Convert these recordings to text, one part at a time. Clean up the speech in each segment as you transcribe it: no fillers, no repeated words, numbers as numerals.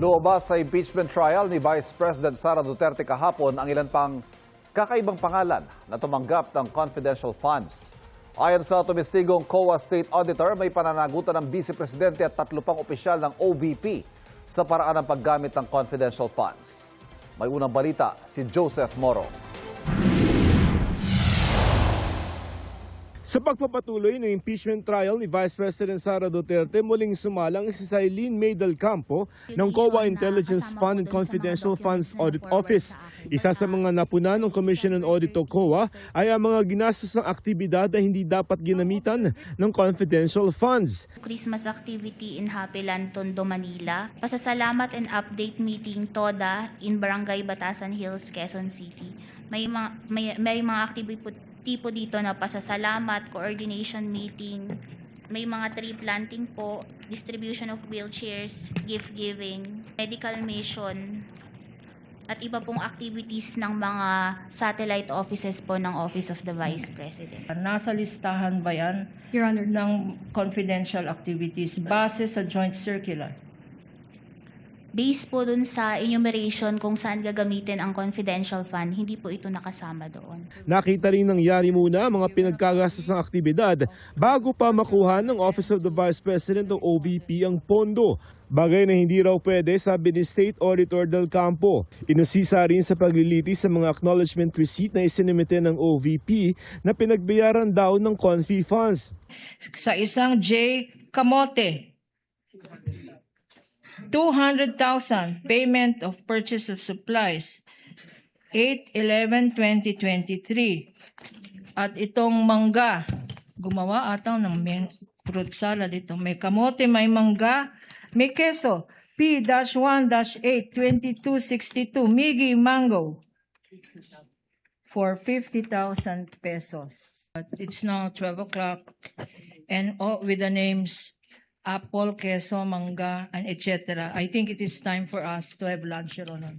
Lumabas sa impeachment trial ni Vice President Sara Duterte kahapon ang ilan pang kakaibang pangalan na tumanggap ng confidential funds. Ayon sa tumistigong COA State Auditor, may pananagutan ng Vice Presidente at 3 pang opisyal ng OVP sa paraan ng paggamit ng confidential funds. May unang balita si Joseph Moro. Sa pagpapatuloy ng impeachment trial ni Vice President Sara Duterte, muling sumalang si Sailin May del Campo ng COA Intelligence Fund and Confidential Funds Audit Office. Isa sa mga napuna ng Commission on Audit o COA ay ang mga ginastos ng aktibidad na hindi dapat ginamitan ng confidential funds. Christmas activity in Happyland, Tondo, Manila. Pasasalamat and update meeting TODA in Barangay Batasan Hills, Quezon City. May mga activity tipo dito na pasasalamat, coordination meeting, may mga tree planting po, distribution of wheelchairs, gift giving, medical mission, at iba pong activities ng mga satellite offices po ng Office of the Vice President. Nasa listahan ba yan, Your Honor, ng confidential activities base sa joint circular? Based po dun sa enumeration kung saan gagamitin ang confidential fund, hindi po ito nakasama doon. Nakita rin nangyari muna ang mga pinagkagastos ng aktibidad bago pa makuha ng Office of the Vice President o OVP ang pondo. Bagay na hindi raw pwede, sabi ni State Auditor del Campo. Inusisa rin sa paglilitis sa mga acknowledgement receipt na isinumite ng OVP na pinagbayaran daw ng confi funds. Sa isang J. Camote, 200,000 payment of purchase of supplies, 8/11/2023. At itong mangga, gumawa ataw ng fruit salad ito. May kamote, may mangga, may keso. P-1-8-2262, Migi Mango, for 50,000 pesos. But it's now 12 o'clock and all with the names apple, queso, mangga, and etc. I think it is time for us to have lunch, Your Honor.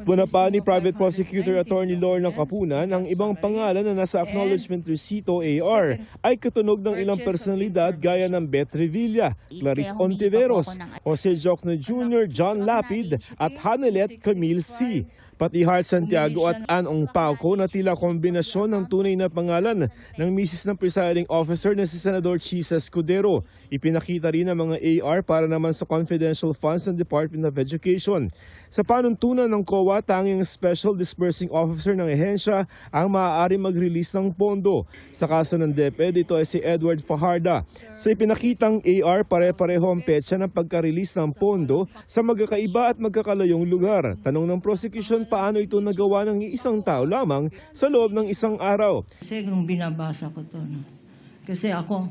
Puna pa ni Private Prosecutor Attorney Lorna Capunan ang ibang pangalan na nasa acknowledgement receipt o AR ay katunog ng ilang personalidad gaya ng Beth Revilla, Clarice Ontiveros, Jose Jocno Jr., John Lapid at Hanelet Camille C. Pati Hart Santiago at Anong Pauco na tila kombinasyon ng tunay na pangalan ng misis ng presiding officer na si Senador Chisa Escudero. Ipinakita rin ang mga AR para naman sa confidential funds ng Department of Education. Sa panuntunan ng COA, tanging special disbursing officer ng ehensya ang maaari mag-release ng pondo. Sa kaso ng DepEd, ito ay si Edward Fajarda. Sa ipinakitang AR, pare-pareho ang petsa ng pagka-release ng pondo sa magkakaiba at magkakalayong lugar. Tanong ng prosecution, paano ito nagawa ng isang tao lamang sa loob ng isang araw? Kasi nung binabasa ko to, no? Kasi ako,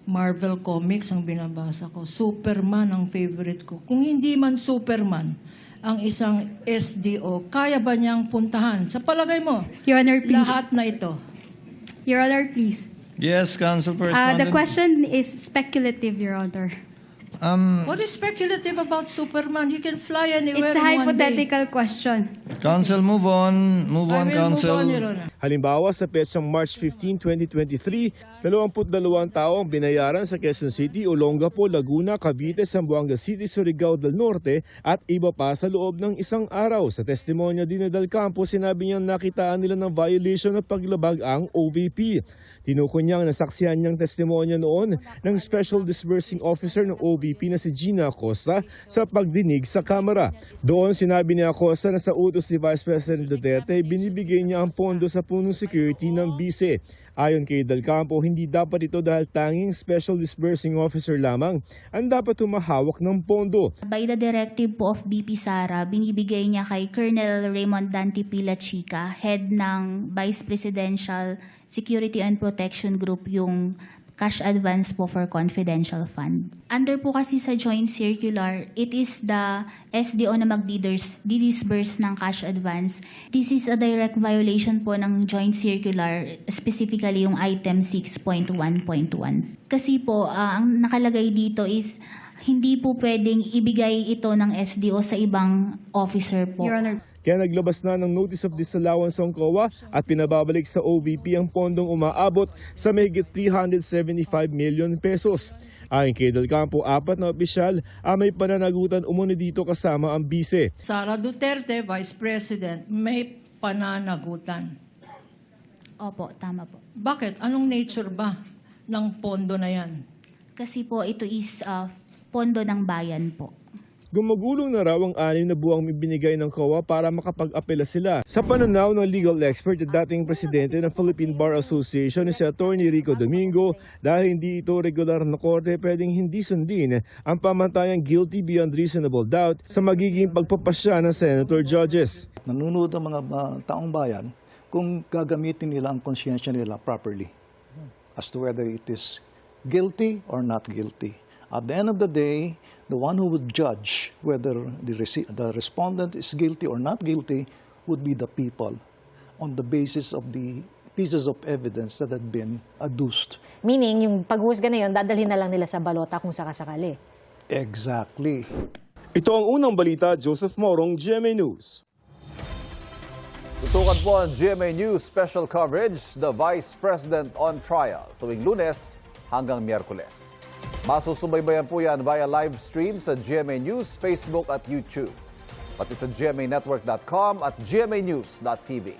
Marvel Comics ang binabasa ko. Superman ang favorite ko. Kung hindi man Superman, ang isang SDO, kaya ba niyang puntahan? Sa palagay mo, Your Honor, please. lahat na ito. Your Honor, please. Yes, Counsel for Respondent. The question is speculative, Your Honor. What is speculative about Superman? He can fly anywhere It's a in one day. hypothetical question. Counsel, move on. Move I on, will Counsel. move on, Your Honor. Halimbawa, sa petsang March 15, 2023, 22 tao ang binayaran sa Quezon City, Olongapo, Laguna, Cavite, Zamboanga City, Surigao del Norte at iba pa sa loob ng isang araw. Sa testimonya din ni Del Campo, sinabi niyang nakitaan nila ng violation at paglabag ang OVP. Tinukoy niyang nasaksihan niyang testimonya noon ng Special Disbursing Officer ng OVP na si Gina Acosta sa pagdinig sa kamera. Doon sinabi ni Acosta na sa utos ni Vice President Duterte, binibigay niya ang pondo sa punong security ng bise. Ayon kay Del Campo, hindi dapat ito dahil tanging Special Disbursing Officer lamang ang dapat humahawak ng pondo. By the directive po of BP Sara, binibigay niya kay Colonel Raymond Dante Pila Chica, head ng Vice Presidential Security and Protection Group, yung cash advance po for confidential fund. Under po kasi sa joint circular, it is the SDO na mag-disburse ng cash advance. This is a direct violation po ng joint circular, specifically yung item 6.1.1. Kasi po, ang nakalagay dito is Hindi po pwedeng ibigay ito ng SDO sa ibang officer po. Your Honor. Kaya naglabas na ng Notice of Disallowance ang COA at pinababalik sa OVP ang pondong umaabot sa mahigit 375 million pesos. Ayon kay Del Campo, 4 na opisyal ang may pananagutan umuni dito kasama ang bise. Sara Duterte, Vice President, may pananagutan. Opo, tama po. Bakit? Anong nature ba ng pondo na yan? Kasi po ito is pondo ng bayan po. Gumagulong na raw ang 6 na buwang ibinigay ng COA para makapag-apela sila. Sa pananaw ng legal expert at dating presidente ng Philippine Bar Association na si Attorney Rico Domingo, dahil hindi ito regular na korte, pwedeng hindi sundin ang pamantayang guilty beyond reasonable doubt sa magiging pagpapasya ng senator judges. Nanonood ang mga taong bayan kung gagamitin nila ang konsyensya nila properly as to whether it is guilty or not guilty. At the end of the day, the one who would judge whether the respondent is guilty or not guilty would be the people on the basis of the pieces of evidence that had been adduced. Meaning, yung paghuhusga na yun, dadalhin na lang nila sa balota kung sakasakali. Exactly. Ito ang unang balita, Joseph Morong, GMA News. Tutukan po ang GMA News special coverage, The Vice President on Trial, tuwing Lunes hanggang Miyerkules. Masusubaybayan po yan via live stream sa GMA News, Facebook at YouTube. Pati sa gmanetwork.com at gmanews.tv.